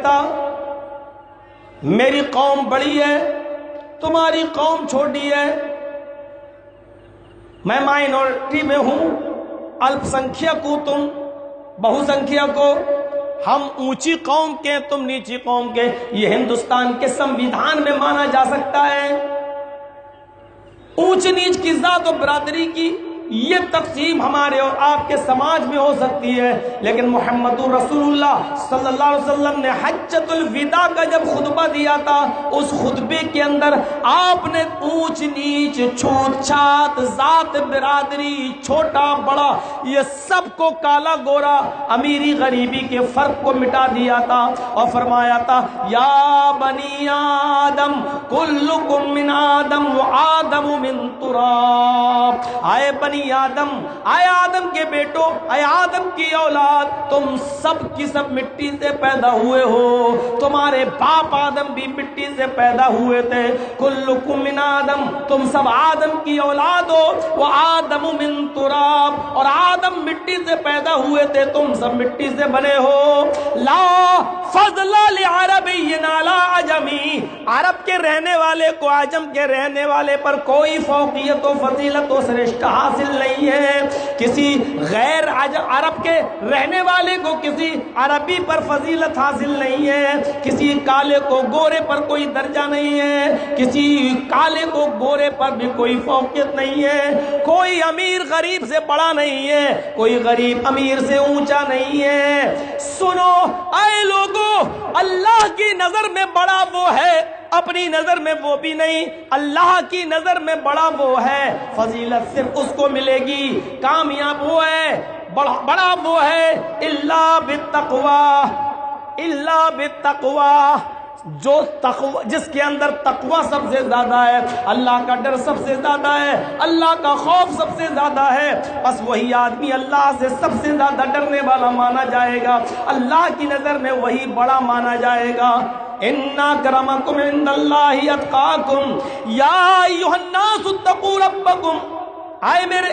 سکتا، میری قوم بڑی ہے، تمہاری قوم چھوٹی ہے، میں مائنورٹی میں ہوں، الپ سنکھیک ہوں، تم بہو سنکھیک ہو، ہم اونچی قوم کے تم نیچی قوم کے، یہ ہندوستان کے سمویدھان میں مانا جا سکتا ہے۔ اونچ نیچ کی ذات و برادری کی یہ تقسیم ہمارے اور آپ کے سماج میں ہو سکتی ہے، لیکن محمد رسول اللہ صلی اللہ علیہ وسلم نے حجۃ الوداع کا جب خطبہ دیا تھا، اس خطبے کے اندر آپ نے اونچ نیچ، چھوٹ چھات، ذات برادری، چھوٹا بڑا، یہ سب کو کالا گورا، امیری غریبی کے فرق کو مٹا دیا تھا اور فرمایا تھا یا بنی آدم کلکم من آدم و آدم من تراب، آئے بنی آدم، آئے آدم کے بیٹو، آئے آدم کی اولاد، تم سب کی سب مٹی سے پیدا ہوئے ہو، تمہارے باپ آدم بھی مٹی سے پیدا ہوئے تھے، کلکم من آدم، تم سب آدم کی اولاد ہو، وہ آدم من تراب، اور آدم مٹی سے پیدا ہوئے تھے، تم سب مٹی سے بنے ہو، لا فضل لعربی علی عجمی، عرب کے رہنے والے کو عجم کے رہنے والے پر کوئی فوقیت و فضیلت و سرشتہ حاصل نہیں ہے، کسی غیر عرب کے رہنے والے کو کسی عربی پر فضیلت حاصل نہیں ہے، کسی کالے کو گورے پر کوئی درجہ نہیں ہے، کسی کالے کو گورے پر بھی کوئی فوقیت نہیں ہے، کوئی امیر غریب سے بڑا نہیں ہے، کوئی غریب امیر سے اونچا نہیں ہے۔ سنو اے لوگو، اللہ کی نظر میں بڑا وہ ہے، اپنی نظر میں وہ بھی نہیں، اللہ کی نظر میں بڑا وہ ہے، فضیلت صرف اس کو ملے گی، کامیاب وہ ہے، بڑا وہ ہے، الا بالتقوی، الا بالتقوی، جو تقوی، جس کے اندر تقوی سب سے زیادہ ہے، اللہ کا ڈر سب سے زیادہ ہے، اللہ کا خوف سب سے زیادہ ہے، بس وہی آدمی اللہ سے سب سے زیادہ ڈرنے والا مانا جائے گا، اللہ کی نظر میں وہی بڑا مانا جائے گا۔ ان اکرمکم عند اللہ اتقاکم یا ایھا الناس اتقوا ربکم، آئے میرے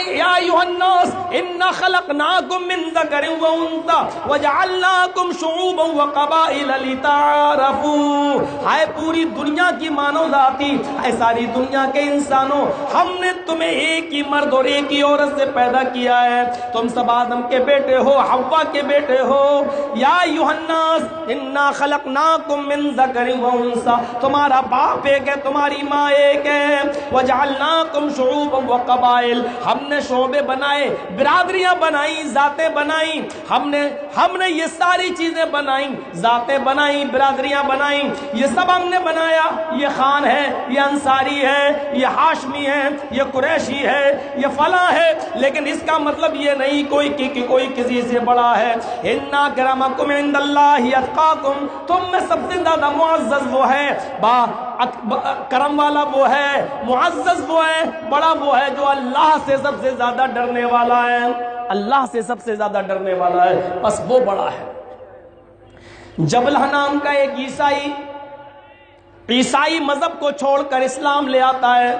یا ایھا الناس انا خلقناکم من ذکر و انثی وجعلناکم شعوبا وقبائل لتعارفوا، آئے پوری دنیا کی مانو ذاتی، اے ساری دنیا کے انسانوں، ہم نے تمہیں ایک ہی مرد اور ایک ہی عورت سے پیدا کیا ہے، تم سب آدم کے بیٹے ہو، حوا کے بیٹے ہو، یا ایھا الناس انا خلقناکم من ذکر و انثی، تمہارا باپ ایک ہے، تمہاری ماں ایک ہے، وجعلناکم شعوبا قبائل، ہم نے شعبے بنائے، برادریاں بنائیں، ذاتیں بنائیں، ہم نے یہ ساری چیزیں بنائیں، ذاتیں بنائیں، برادریاں بنائیں، یہ سب ہم نے بنایا، یہ خان ہے، یہ انصاری ہے، یہ ہاشمی ہے، یہ قریشی ہے، یہ فلاں ہے، لیکن اس کا مطلب یہ نہیں کوئی کسی سے بڑا ہے۔ ان اکرمکم عند اللہ اتقاکم، تم میں سب سے زیادہ معزز وہ ہے، کرم والا وہ ہے، معزز وہ ہے، بڑا وہ ہے جو اللہ سے سب سے زیادہ ڈرنے والا ہے، اللہ سے سب سے زیادہ ڈرنے والا ہے، بس وہ بڑا ہے۔ جبلہ نام کا ایک عیسائی مذہب کو چھوڑ کر اسلام لے آتا ہے،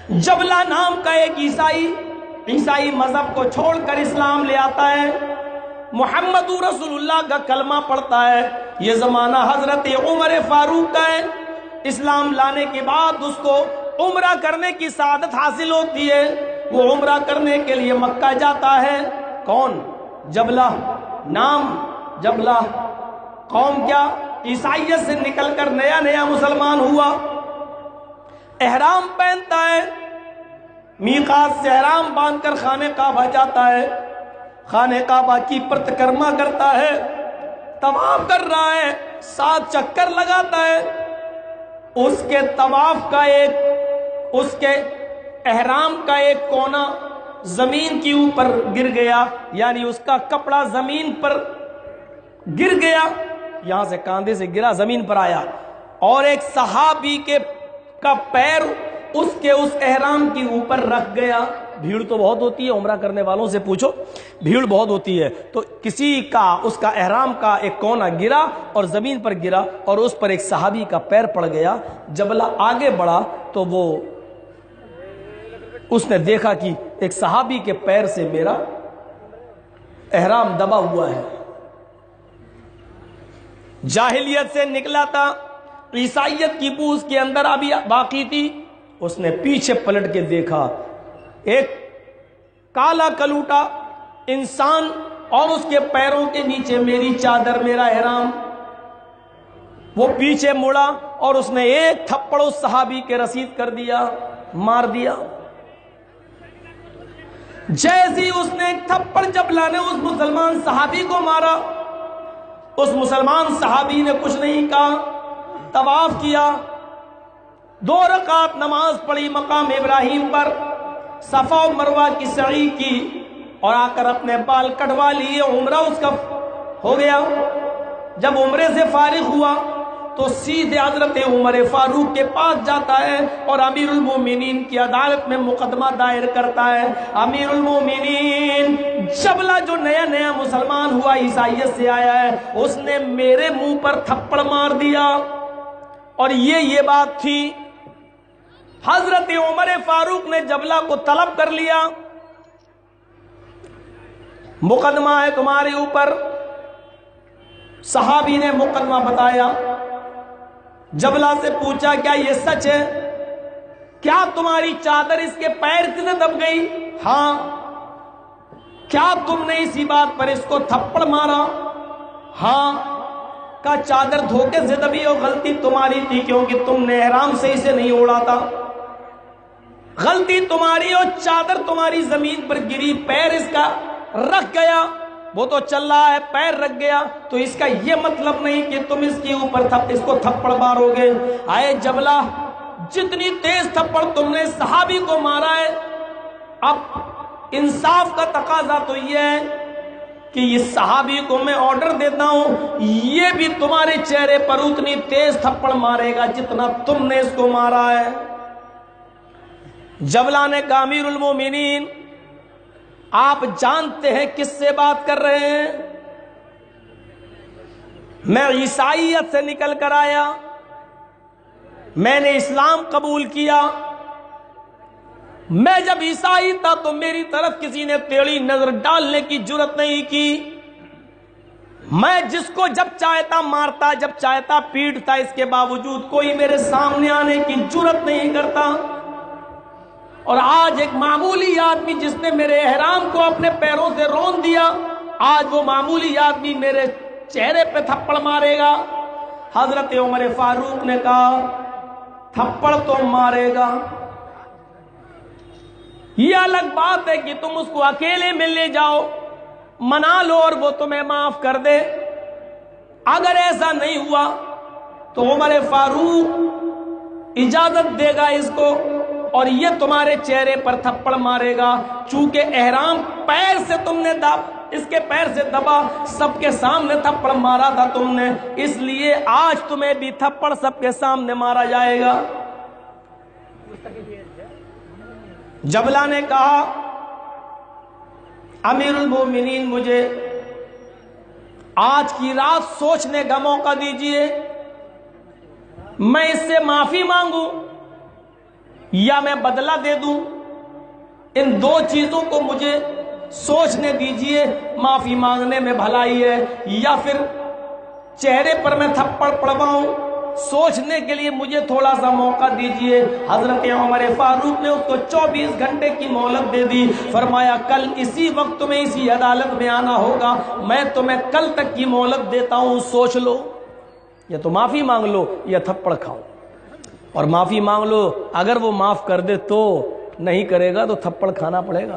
جبلہ نام کا ایک عیسائی مذہب کو چھوڑ کر اسلام لے آتا ہے، محمد رسول اللہ کا کلمہ پڑھتا ہے، یہ زمانہ حضرت عمر فاروق کا ہے، اسلام لانے کے بعد اس کو عمرہ کرنے کی سعادت حاصل ہوتی ہے، وہ عمرہ کرنے کے لیے مکہ جاتا ہے، کون؟ جبلہ، نام جبلہ، قوم کیا؟ عیسائیت سے نکل کر نیا مسلمان ہوا، احرام پہنتا ہے، میقات سے احرام باندھ کر خانہ کعبہ جاتا ہے، خانہ کعبہ کی پرتکرما کرتا ہے، طواف کر رہا ہے، 7 چکر لگاتا ہے، اس کے طواف کا اس کے احرام کا ایک کونا زمین کے اوپر گر گیا، یعنی اس کا کپڑا زمین پر گر گیا، یہاں سے کاندھے سے گرا، زمین پر آیا، اور ایک صحابی کا پیر اس احرام کے اوپر رکھ گیا۔ بھیڑ تو بہت ہوتی ہے، عمرہ کرنے والوں سے پوچھو، بھیڑ بہت ہوتی ہے، تو کسی کا اس کا احرام کا ایک کونا گرا اور زمین پر گرا، اور اس پر ایک صحابی کا پیر پڑ گیا۔ جبلہ آگے بڑھا تو اس نے دیکھا کہ ایک صحابی کے پیر سے میرا احرام دبا ہوا ہے، جاہلیت سے نکلا تھا، عیسائیت کی بو اس کے اندر ابھی باقی تھی. اس نے پیچھے پلٹ کے دیکھا، ایک کالا کلوٹا انسان اور اس کے پیروں کے نیچے میری چادر، میرا احرام. وہ پیچھے مڑا اور اس نے ایک تھپڑ اس صحابی کے رسید کر دیا، مار دیا. جیسی اس نے ایک تھپڑ جبلہ نے اس مسلمان صحابی کو مارا، اس مسلمان صحابی نے کچھ نہیں کہا، طواف کیا، 2 رکعت نماز پڑھی مقام ابراہیم پر، صفا و مروہ کی سعی کی اور آ کر اپنے بال کٹوا لیے. عمرہ اس کا ہو گیا. جب عمرے سے فارغ ہوا تو سیدھے حضرت عمر فاروق کے پاس جاتا ہے اور امیر المومنین کی عدالت میں مقدمہ دائر کرتا ہے. امیر المومنین جبلہ جو نیا نیا مسلمان ہوا، عیسائیت سے آیا ہے، اس نے میرے منہ پر تھپڑ مار دیا. اور یہ بات تھی. حضرت عمر فاروق نے جبلہ کو طلب کر لیا، مقدمہ ہے تمہارے اوپر. صحابی نے مقدمہ بتایا. جبلہ سے پوچھا کیا یہ سچ ہے؟ کیا تمہاری چادر اس کے پیر سے دب گئی؟ ہاں. کیا تم نے اسی بات پر اس کو تھپڑ مارا؟ ہاں. کا چادر دھوکے سے دبی اور غلطی تمہاری تھی کیونکہ تم نے احرام سے اسے نہیں اوڑھا تھا. غلطی تمہاری اور چادر تمہاری زمین پر گری، پیر اس کا رکھ گیا. وہ تو چل رہا ہے، پیر رکھ گیا، تو اس کا یہ مطلب نہیں کہ تم اس کے اوپر اس کو تھپڑ مارو گے. آئے جبلہ، جتنی تیز تھپڑ تم نے صحابی کو مارا ہے، اب انصاف کا تقاضا تو یہ ہے کہ اس صحابی کو میں آرڈر دیتا ہوں، یہ بھی تمہارے چہرے پر اتنی تیز تھپڑ مارے گا جتنا تم نے اس کو مارا ہے. جبلہ نے کہا امیر المومنین آپ جانتے ہیں کس سے بات کر رہے ہیں؟ میں عیسائیت سے نکل کر آیا، میں نے اسلام قبول کیا. میں جب عیسائی تھا تو میری طرف کسی نے ٹیڑھی نظر ڈالنے کی جرت نہیں کی. میں جس کو جب چاہتا مارتا، جب چاہتا پیٹتا، اس کے باوجود کوئی میرے سامنے آنے کی جرت نہیں کرتا. اور آج ایک معمولی آدمی جس نے میرے احرام کو اپنے پیروں سے رون دیا، آج وہ معمولی آدمی میرے چہرے پہ تھپڑ مارے گا. حضرت عمر فاروق نے کہا تھپڑ تو مارے گا، یہ الگ بات ہے کہ تم اس کو اکیلے میں لے جاؤ، منا لو اور وہ تمہیں معاف کر دے. اگر ایسا نہیں ہوا تو عمر فاروق اجازت دے گا اس کو اور یہ تمہارے چہرے پر تھپڑ مارے گا. چونکہ احرام پیر سے تم نے اس کے پیر سے دبا، سب کے سامنے تھپڑ مارا تھا تم نے، اس لیے آج تمہیں بھی تھپڑ سب کے سامنے مارا جائے گا. جبلہ نے کہا امیر المومنین مجھے آج کی رات سوچنے کا موقع دیجئے، میں اس سے معافی مانگوں یا میں بدلہ دے دوں. ان 2 چیزوں کو مجھے سوچنے دیجئے. معافی مانگنے میں بھلائی ہے یا پھر چہرے پر میں تھپڑ پڑواؤں، سوچنے کے لیے مجھے تھوڑا سا موقع دیجئے. حضرت عمر فاروق نے اس کو 24 گھنٹے کی مہلت دے دی. فرمایا کل اسی وقت تمہیں اسی عدالت میں آنا ہوگا، میں تمہیں کل تک کی مہلت دیتا ہوں، سوچ لو، یا تو معافی مانگ لو یا تھپڑ کھاؤ. اور معافی مانگ لو، اگر وہ معاف کر دے تو، نہیں کرے گا تو تھپڑ کھانا پڑے گا.